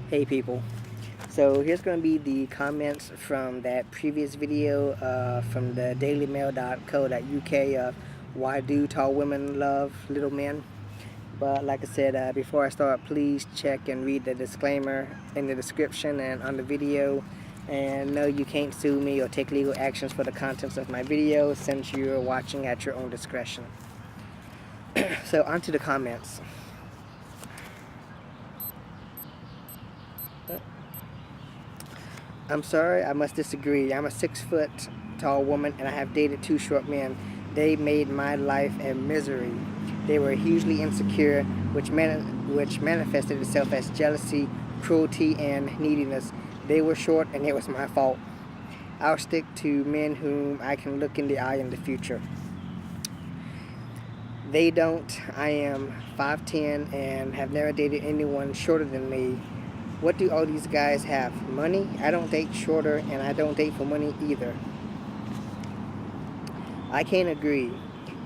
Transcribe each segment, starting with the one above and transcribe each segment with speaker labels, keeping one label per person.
Speaker 1: Hey people, so here's going to be the comments from that previous video from the dailymail.co.uk of why do tall women love little men. But like I said, before I start, please check and read the disclaimer in the description and on the video. And no, you can't sue me or take legal actions for the contents of my video since you're watching at your own discretion. So onto the comments. I'm sorry, I must disagree. I'm a 6-foot tall woman and I have dated 2 short men. They made my life a misery. They were hugely insecure, which manifested itself as jealousy, cruelty, and neediness. They were short and it was my fault. I'll stick to men whom I can look in the eye in the future. They don't. I am 5'10" and have never dated anyone shorter than me. What do all these guys have? Money? I don't date shorter and I don't date for money either. I can't agree.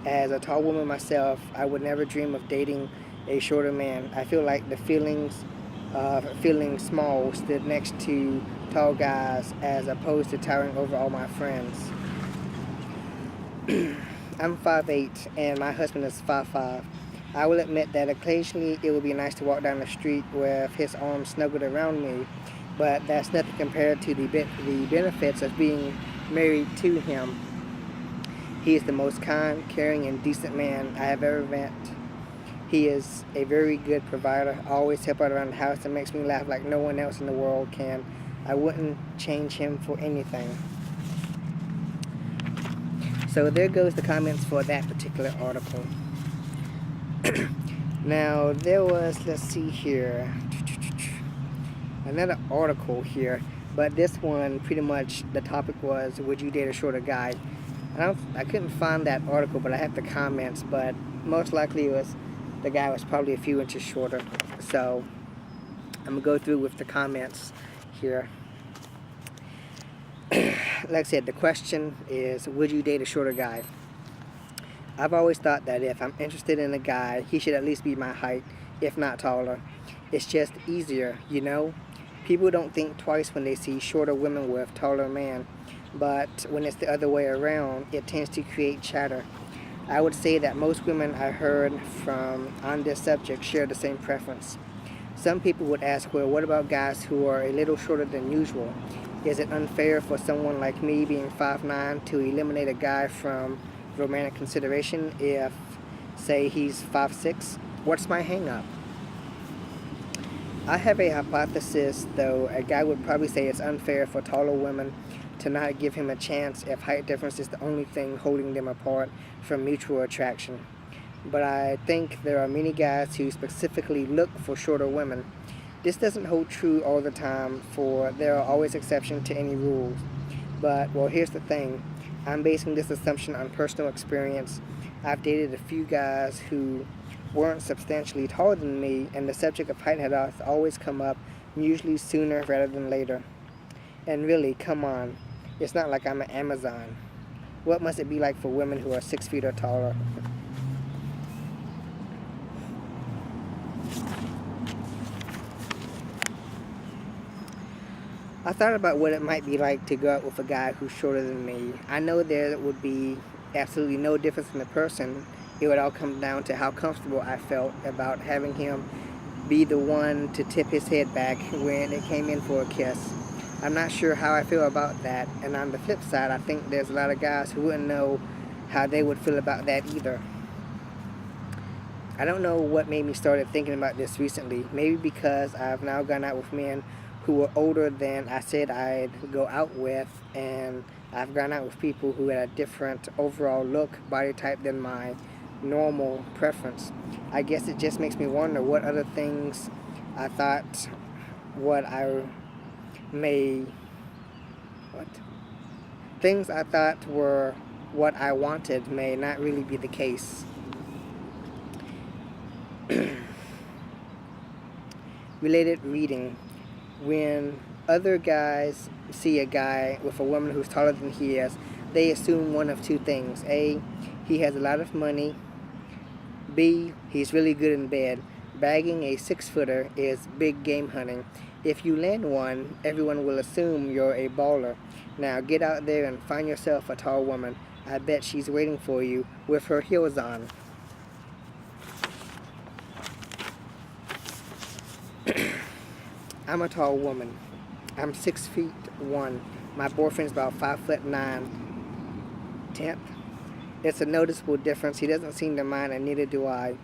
Speaker 1: As a tall woman myself, I would never dream of dating a shorter man. I feel like the feelings of feeling small stood next to tall guys as opposed to towering over all my friends. I'm 5'8" and my husband is 5'5". I will admit that occasionally it would be nice to walk down the street with his arms snuggled around me, but that's nothing compared to the benefits of being married to him. He is the most kind, caring, and decent man I have ever met. He is a very good provider, always help out around the house, and makes me laugh like no one else in the world can. I wouldn't change him for anything. So there goes the comments for that particular article. Now there was, let's see here, another article here, but this one pretty much the topic was, would you date a shorter guy? I couldn't find that article, but I have the comments, but most likely it was the guy was probably a few inches shorter. So I'm gonna go through with the comments here. Like I said, the question is, would you date a shorter guy? I've always thought that if I'm interested in a guy, he should at least be my height, if not taller. It's just easier, you know? People don't think twice when they see shorter women with taller men, but when it's the other way around, it tends to create chatter. I would say that most women I heard from on this subject share the same preference. Some people would ask, well, what about guys who are a little shorter than usual? Is it unfair for someone like me, being 5'9", to eliminate a guy from romantic consideration if, say, he's 5'6"? What's my hang-up? I have a hypothesis, though. A guy would probably say it's unfair for taller women to not give him a chance if height difference is the only thing holding them apart from mutual attraction. But I think there are many guys who specifically look for shorter women. This doesn't hold true all the time, for there are always exceptions to any rules. But, well, here's the thing. I'm basing this assumption on personal experience. I've dated a few guys who weren't substantially taller than me, and the subject of height had always come up, usually sooner rather than later. And really, come on, it's not like I'm an Amazon. What must it be like for women who are 6 feet or taller? I thought about what it might be like to go out with a guy who's shorter than me. I know there would be absolutely no difference in the person. It would all come down to how comfortable I felt about having him be the one to tip his head back when it came in for a kiss. I'm not sure how I feel about that, and on the flip side, I think there's a lot of guys who wouldn't know how they would feel about that either. I don't know what made me started thinking about this recently. Maybe because I've now gone out with men who were older than I said I'd go out with, and I've gone out with people who had a different overall look, body type than my normal preference. I guess it just makes me wonder what other things I thought things I thought were what I wanted may not really be the case. Related reading. When other guys see a guy with a woman who's taller than he is, they assume one of two things. A, he has a lot of money. B, he's really good in bed. Bagging a 6-footer is big game hunting. If you land one, everyone will assume you're a baller. Now get out there and find yourself a tall woman. I bet she's waiting for you with her heels on. I'm a tall woman. I'm 6'1". My boyfriend's about 5'9". It's a noticeable difference. He doesn't seem to mind, and neither do I.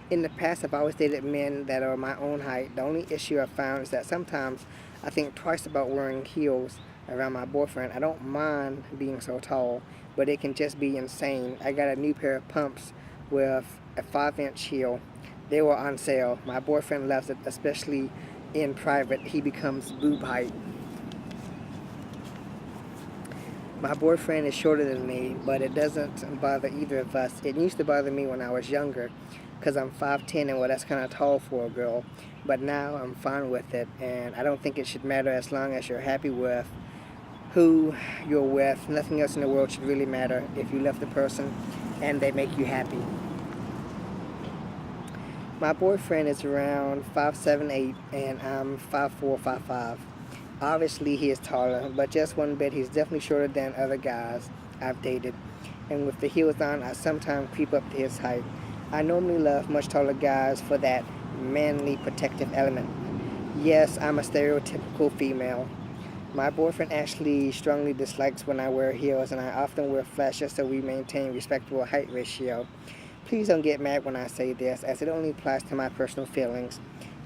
Speaker 1: In the past, I've always dated men that are my own height. The only issue I've found is that sometimes I think twice about wearing heels around my boyfriend. I don't mind being so tall, but it can just be insane. I got a new pair of pumps with a 5-inch heel. They were on sale. My boyfriend loves it, especially in private. He becomes boob height. My boyfriend is shorter than me, but it doesn't bother either of us. It used to bother me when I was younger, because I'm 5'10", and well, that's kind of tall for a girl. But now I'm fine with it, and I don't think it should matter as long as you're happy with who you're with. Nothing else in the world should really matter if you love the person and they make you happy. My boyfriend is around 5'7", 8", and I'm 5'4", 5'5". Obviously, he is taller, but just one bit. He's definitely shorter than other guys I've dated. And with the heels on, I sometimes creep up to his height. I normally love much taller guys for that manly protective element. Yes, I'm a stereotypical female. My boyfriend actually strongly dislikes when I wear heels, and I often wear flats just so we maintain respectable height ratio. Please don't get mad when I say this, as it only applies to my personal feelings.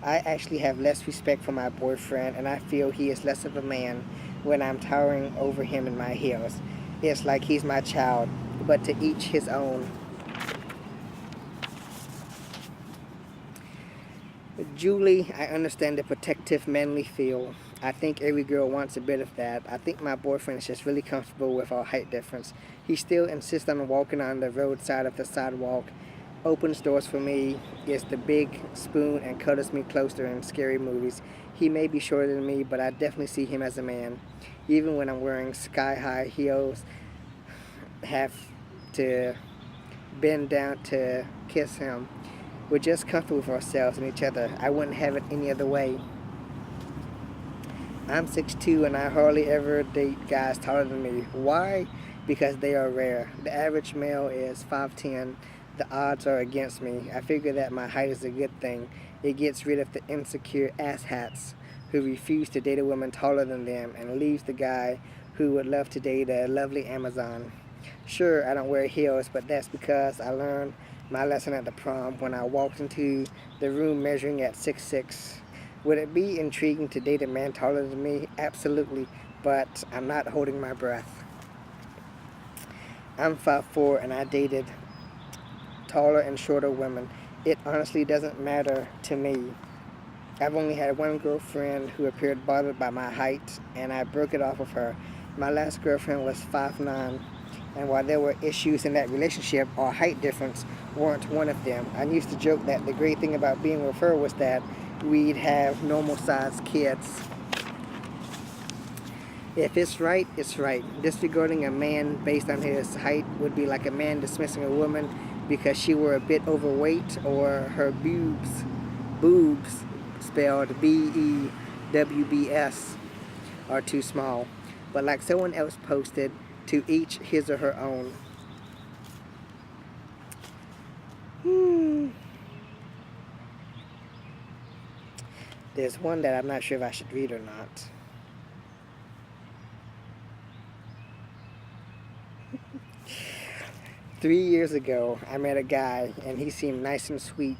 Speaker 1: I actually have less respect for my boyfriend, and I feel he is less of a man when I'm towering over him in my heels. It's like he's my child, but to each his own. Julie, I understand the protective, manly feel. I think every girl wants a bit of that. I think my boyfriend is just really comfortable with our height difference. He still insists on walking on the roadside of the sidewalk, opens doors for me, is the big spoon, and cuddles me closer in scary movies. He may be shorter than me, but I definitely see him as a man. Even when I'm wearing sky-high heels, have to bend down to kiss him. We're just comfortable with ourselves and each other. I wouldn't have it any other way. I'm 6'2", and I hardly ever date guys taller than me. Why? Because they are rare. The average male is 5'10". The odds are against me. I figure that my height is a good thing. It gets rid of the insecure asshats who refuse to date a woman taller than them and leaves the guy who would love to date a lovely Amazon. Sure, I don't wear heels, but that's because I learned my lesson at the prom when I walked into the room measuring at 6'6". Would it be intriguing to date a man taller than me? Absolutely, but I'm not holding my breath. I'm 5'4", and I dated taller and shorter women. It honestly doesn't matter to me. I've only had one girlfriend who appeared bothered by my height, and I broke it off with her. My last girlfriend was 5'9", and while there were issues in that relationship, our height difference weren't one of them. I used to joke that the great thing about being with her was that we'd have normal-sized kids. If it's right, it's right. Disregarding a man based on his height would be like a man dismissing a woman because she were a bit overweight or her boobs, spelled B-E-W-B-S, are too small. But like someone else posted, to each his or her own. There's one that I'm not sure if I should read or not. "3 years ago, I met a guy, and he seemed nice and sweet.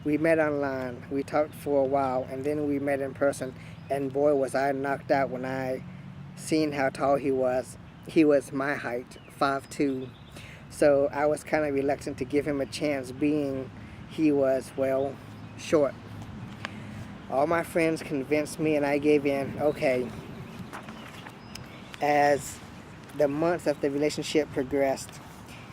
Speaker 1: We met online. We talked for a while, and then we met in person, and boy was I knocked out when I seen how tall he was. He was my height, 5'2". So I was kind of reluctant to give him a chance, being he was, well, short. All my friends convinced me, and I gave in. Okay. As the months of the relationship progressed,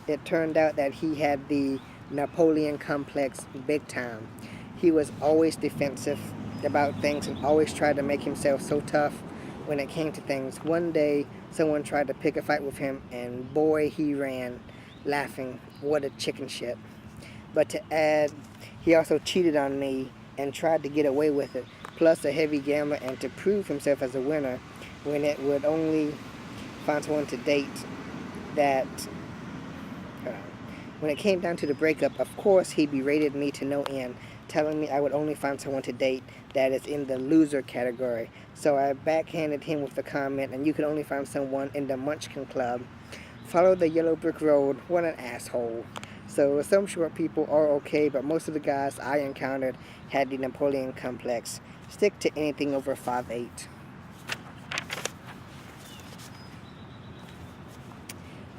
Speaker 1: it turned out that he had the Napoleon complex big time. He was always defensive about things and always tried to make himself so tough when it came to things. One day, someone tried to pick a fight with him, and boy, he ran, laughing. What a chicken shit. But to add, He also cheated on me and tried to get away with it, plus a heavy gambler, and to prove himself as a winner when it would only find someone to date that when it came down to the breakup, of course he berated me to no end, telling me I would only find someone to date that is in the loser category. So I backhanded him with the comment, and you can only find someone in the Munchkin Club. Follow the yellow brick road. What an asshole. So some short people are okay, but most of the guys I encountered had the Napoleon complex. Stick to anything over 5'8".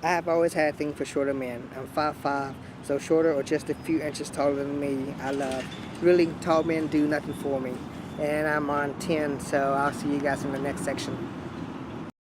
Speaker 1: I have always had a thing for shorter men. I'm 5'5", so shorter or just a few inches taller than me, I love. Really, tall men do nothing for me. And I'm on 10, so I'll see you guys in the next section.